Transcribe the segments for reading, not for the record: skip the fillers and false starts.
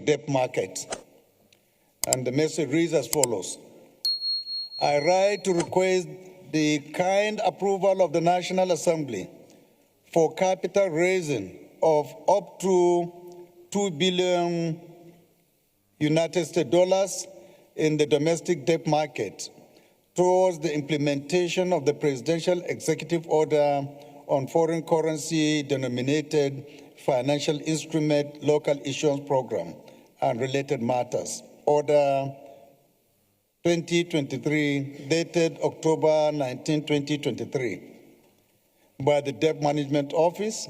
debt market. And the message reads as follows. I write to request the kind approval of the National Assembly for capital raising of up to $2 billion United States dollars in the domestic debt market towards the implementation of the Presidential Executive Order on Foreign Currency Denominated Financial Instrument Local Issuance Program and related matters. Order 2023, dated October 19, 2023, by the Debt Management Office.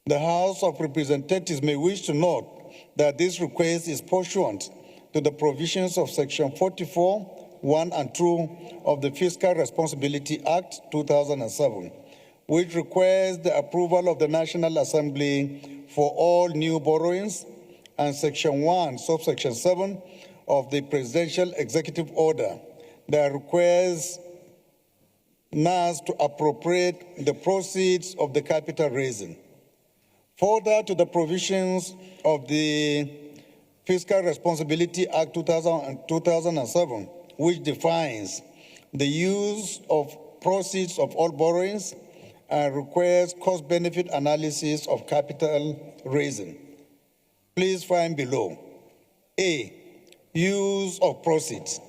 The House of Representatives may wish to note that this request is pursuant to the provisions of Section 44, 1 and 2 of the Fiscal Responsibility Act 2007, which requires the approval of the National Assembly for all new borrowings, and Section 1, subsection 7 of the Presidential Executive Order that requires NAS to appropriate the proceeds of the capital raising. Further to the provisions of the Fiscal Responsibility Act 2007, which defines the use of proceeds of all borrowings and requires cost-benefit analysis of capital raising. Please find below. A, use of proceeds.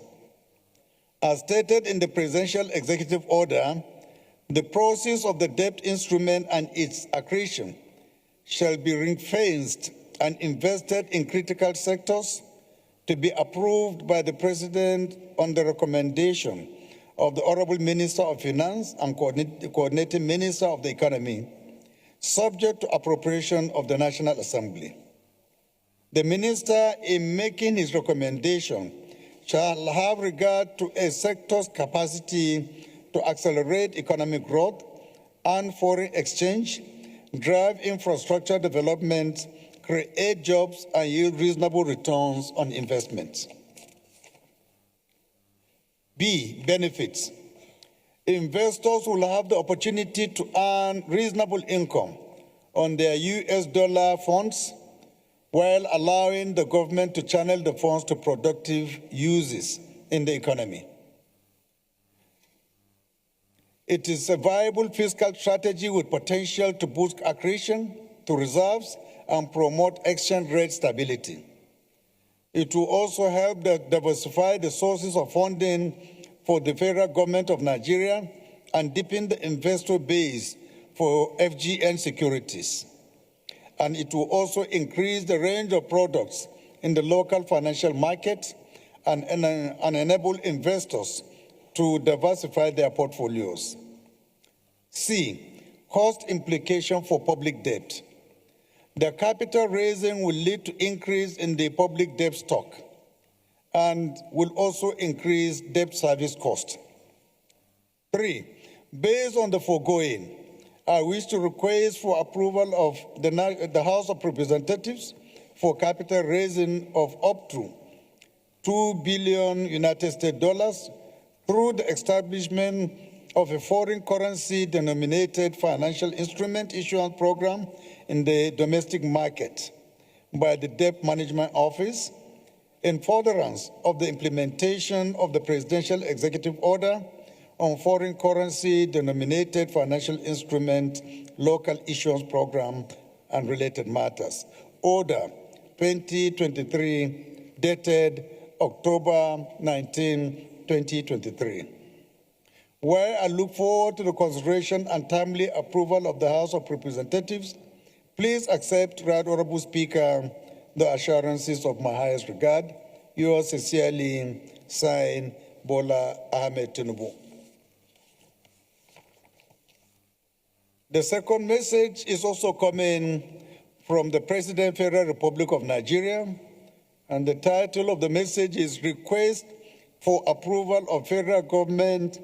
As stated in the Presidential Executive Order, the proceeds of the debt instrument and its accretion shall be ring-fenced and invested in critical sectors to be approved by the President on the recommendation of the Honorable Minister of Finance and Coordinating Minister of the Economy, subject to appropriation of the National Assembly. The Minister, in making his recommendation, shall have regard to a sector's capacity to accelerate economic growth and foreign exchange, drive infrastructure development, create jobs, and yield reasonable returns on investments. B, benefits. Investors will have the opportunity to earn reasonable income on their US dollar funds while allowing the government to channel the funds to productive uses in the economy. It is a viable fiscal strategy with potential to boost accretion to reserves and promote exchange rate stability. It will also help diversify the sources of funding for the federal government of Nigeria and deepen the investor base for FGN securities. And it will also increase the range of products in the local financial market and enable investors to diversify their portfolios. C, cost implication for public debt. The capital raising will lead to increase in the public debt stock and will also increase debt service cost. 3, based on the foregoing, I wish to request for approval of the House of Representatives for capital raising of up to $2 billion United States dollars through the establishment of a foreign currency denominated financial instrument issuance program in the domestic market by the Debt Management Office in furtherance of the implementation of the Presidential Executive Order on Foreign Currency Denominated Financial Instrument Local Issuance Program and related matters. Order 2023, dated October 19, 2023. Where I look forward to the consideration and timely approval of the House of Representatives, please accept, Right Honorable Speaker, the assurances of my highest regard. Yours sincerely, signed, Bola Tinubu. The second message is also coming from the President, Federal Republic of Nigeria, and the title of the message is Request for Approval of Federal Government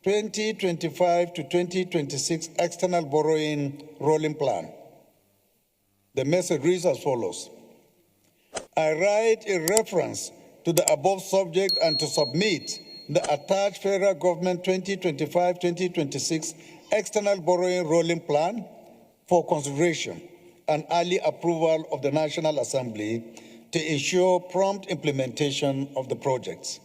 2025 to 2026 External Borrowing Rolling Plan. The message reads as follows. I write in reference to the above subject and to submit the attached Federal Government 2025-2026 External Borrowing Rolling Plan for consideration and early approval of the National Assembly to ensure prompt implementation of the projects.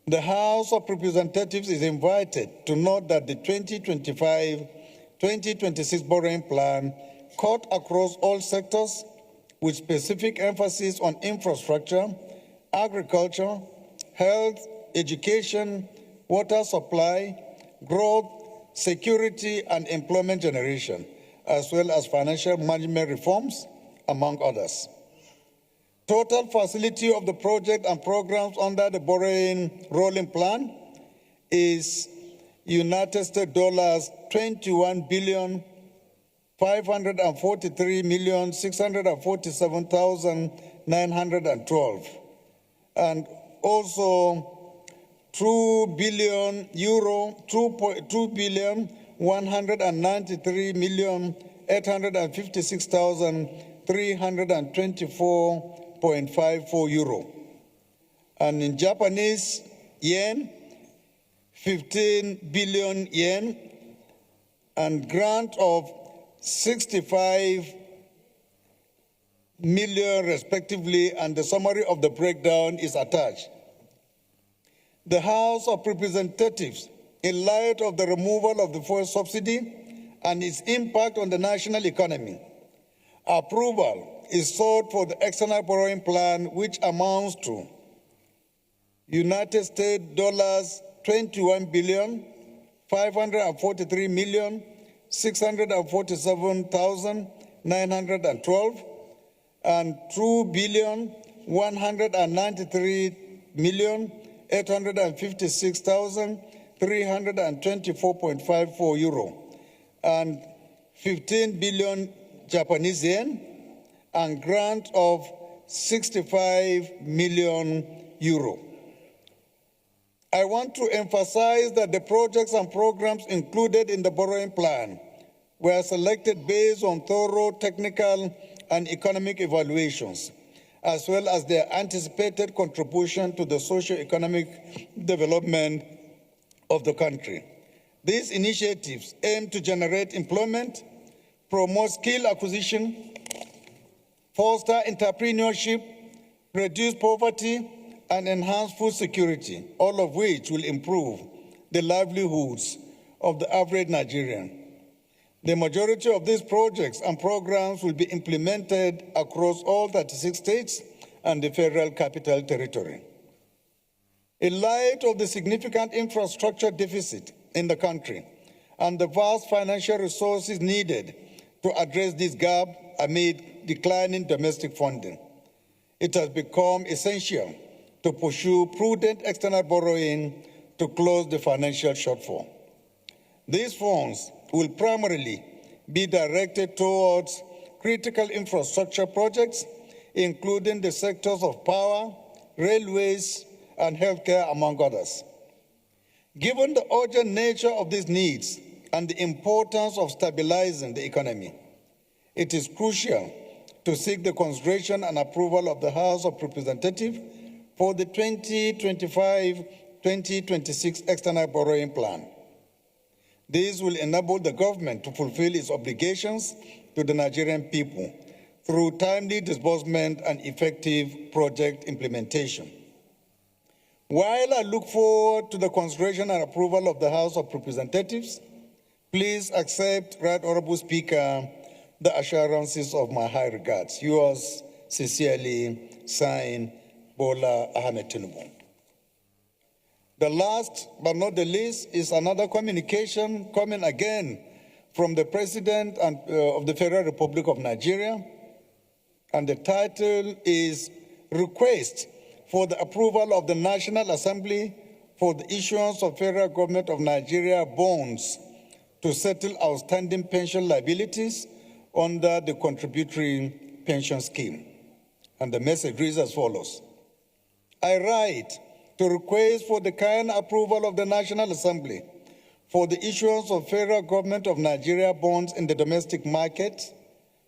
The House of Representatives is invited to note that the 2025-2026 borrowing plan cut across all sectors with specific emphasis on infrastructure, agriculture, health, education, water supply, growth, security, and employment generation, as well as financial management reforms, among others. Total facility of the project and programs under the borrowing rolling plan is United States dollars 21,543,647,912, and also 2,193,856,324.54 euro. And in Japanese yen, 15 billion yen, and grant of 65 million respectively, and the summary of the breakdown is attached. The House of Representatives, in light of the removal of the fuel subsidy and its impact on the national economy, approval is sought for the external borrowing plan, which amounts to United States dollars 21,543,647,912 and 2,193,856,324.54 euro, and 15 billion Japanese yen, and grant of 65 million euro. I want to emphasize that the projects and programs included in the borrowing plan were selected based on thorough technical and economic evaluations, as well as their anticipated contribution to the socio-economic development of the country. These initiatives aim to generate employment, promote skill acquisition, foster entrepreneurship, reduce poverty, and enhance food security, all of which will improve the livelihoods of the average Nigerian. The majority of these projects and programs will be implemented across all 36 states and the Federal Capital Territory. In light of the significant infrastructure deficit in the country and the vast financial resources needed to address this gap amid declining domestic funding, it has become essential to pursue prudent external borrowing to close the financial shortfall. These funds will primarily be directed towards critical infrastructure projects, including the sectors of power, railways, and healthcare, among others. Given the urgent nature of these needs and the importance of stabilizing the economy, it is crucial to seek the consideration and approval of the House of Representatives for the 2025-2026 external borrowing plan. This will enable the government to fulfill its obligations to the Nigerian people through timely disbursement and effective project implementation. While I look forward to the consideration and approval of the House of Representatives, please accept, Right Honorable Speaker, the assurances of my high regards. Yours sincerely, signed, Bola Tinubu. The last but not the least is another communication coming again from the President of the Federal Republic of Nigeria, and the title is Request for the Approval of the National Assembly for the issuance of Federal Government of Nigeria bonds to settle outstanding pension liabilities under the contributory pension scheme. And the message reads as follows. I write to request for the kind approval of the National Assembly for the issuance of Federal Government of Nigeria bonds in the domestic market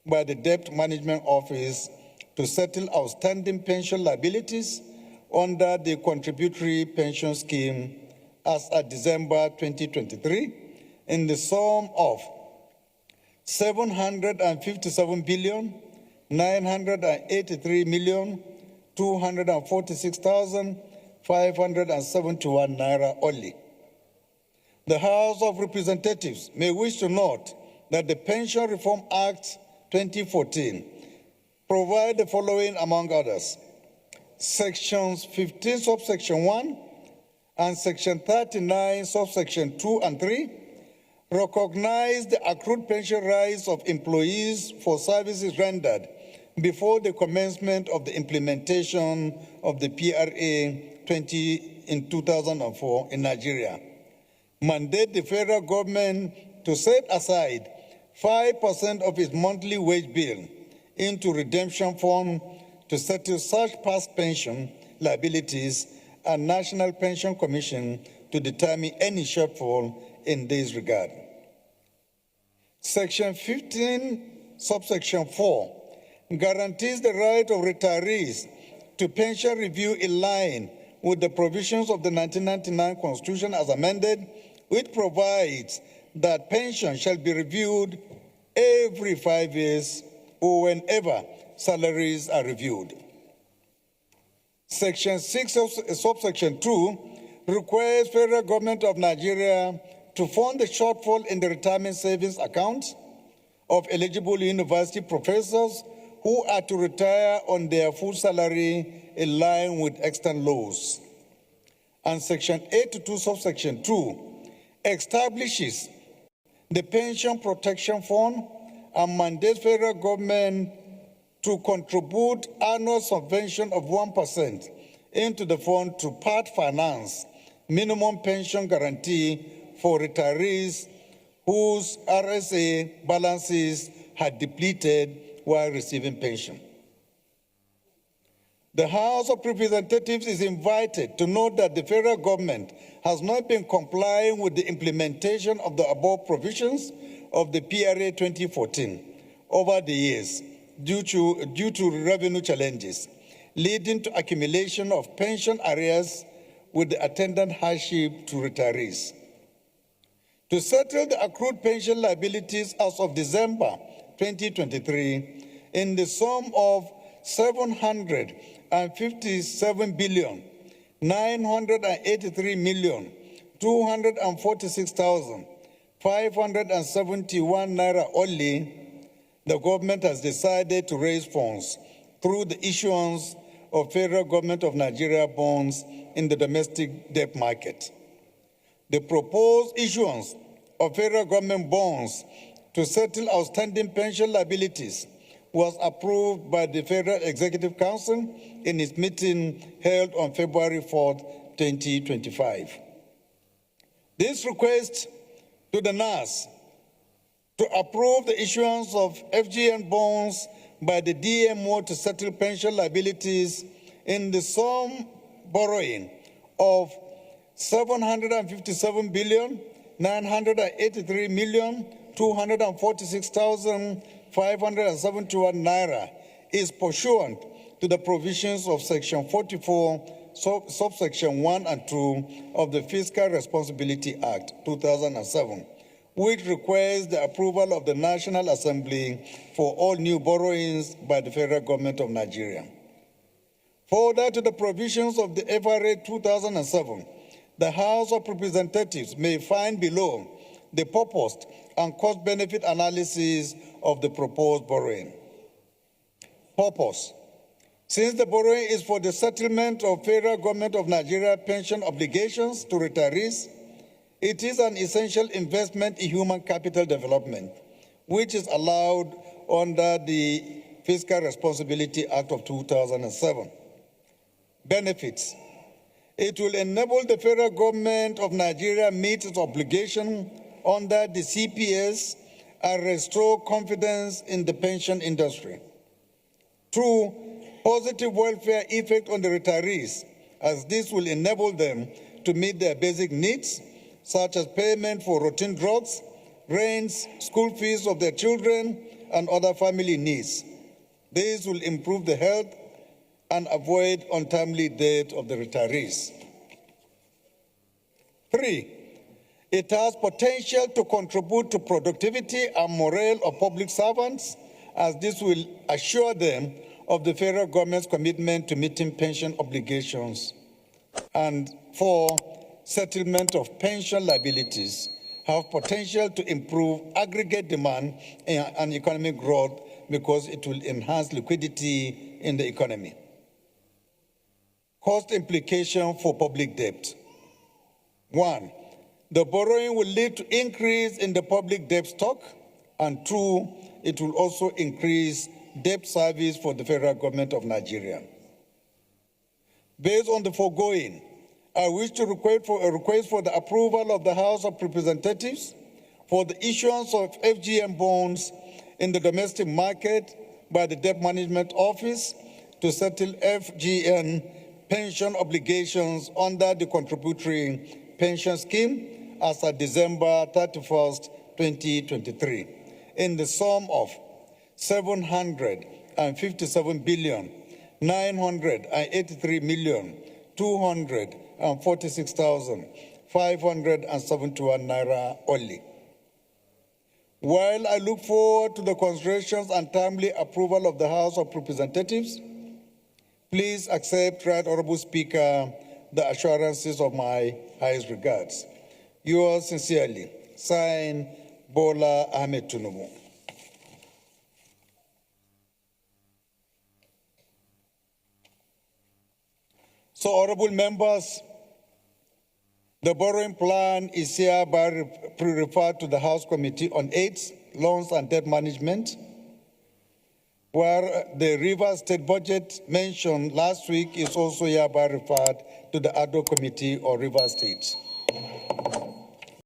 by the Debt Management Office to settle outstanding pension liabilities under the contributory pension scheme as at December 2023 in the sum of 757,983,246,571 Naira only. The House of Representatives may wish to note that the Pension Reform Act 2014 provide the following among others. Sections 15, subsection 1, and Section 39, subsection 2 and 3, recognize the accrued pension rights of employees for services rendered before the commencement of the implementation of the PRA in 2004 in Nigeria. Mandate the federal government to set aside 5% of its monthly wage bill into redemption fund to settle such past pension liabilities, and National Pension Commission to determine any shortfall in this regard. Section 15, subsection 4, guarantees the right of retirees to pension review in line with the provisions of the 1999 Constitution as amended, which provides that pension shall be reviewed every 5 years or whenever salaries are reviewed. Section 6 of subsection 2 requires federal government of Nigeria to fund the shortfall in the retirement savings accounts of eligible university professors who are to retire on their full salary in line with extant laws. And Section 82, subsection 2, establishes the Pension Protection Fund and mandates federal government to contribute annual subvention of 1% into the fund to part finance minimum pension guarantee for retirees whose RSA balances had depleted while receiving pension. The House of Representatives is invited to note that the federal government has not been complying with the implementation of the above provisions of the PRA 2014 over the years due to revenue challenges, leading to accumulation of pension arrears with the attendant hardship to retirees. To settle the accrued pension liabilities as of December 2023 in the sum of 757,983,246,571 Naira only, the government has decided to raise funds through the issuance of federal government of Nigeria bonds in the domestic debt market. The proposed issuance of federal government bonds to settle outstanding pension liabilities was approved by the Federal Executive Council in its meeting held on February 4, 2025. This request to the NAS to approve the issuance of FGN bonds by the DMO to settle pension liabilities in the sum borrowing of 757,983,246,571 Naira is pursuant to the provisions of Section 44, subsection 1 and 2 of the Fiscal Responsibility Act 2007, which requires the approval of the National Assembly for all new borrowings by the federal government of Nigeria. Further to the provisions of the FRA 2007, the House of Representatives may find below the purpose and cost-benefit analysis of the proposed borrowing. Purpose. Since the borrowing is for the settlement of federal government of Nigeria pension obligations to retirees, it is an essential investment in human capital development, which is allowed under the Fiscal Responsibility Act of 2007. Benefits. It will enable the federal government of Nigeria meet its obligation under the CPS and restore confidence in the pension industry. 2, positive welfare effect on the retirees, as this will enable them to meet their basic needs, such as payment for routine drugs, rents, school fees of their children, and other family needs. This will improve the health and avoid untimely death of the retirees. 3, It has potential to contribute to productivity and morale of public servants, as this will assure them of the federal government's commitment to meeting pension obligations. And 4, settlement of pension liabilities have potential to improve aggregate demand and economic growth because it will enhance liquidity in the economy. Cost implication for public debt. 1, the borrowing will lead to increase in the public debt stock, and 2, it will also increase debt service for the federal government of Nigeria. Based on the foregoing, I wish to request for the approval of the House of Representatives for the issuance of FGM bonds in the domestic market by the Debt Management Office to settle FGM pension obligations under the contributory pension scheme as of December 31st, 2023, in the sum of 757,983,246,571 Naira only. While I look forward to the considerations and timely approval of the House of Representatives, please accept, Right Honorable Speaker, the assurances of my highest regards. Yours sincerely, signed, Bola Tinubu. So, honorable members, the borrowing plan is hereby referred to the House Committee on Aids, Loans and Debt Management, where the Rivers State budget mentioned last week is also hereby referred to the ADO Committee on Rivers State.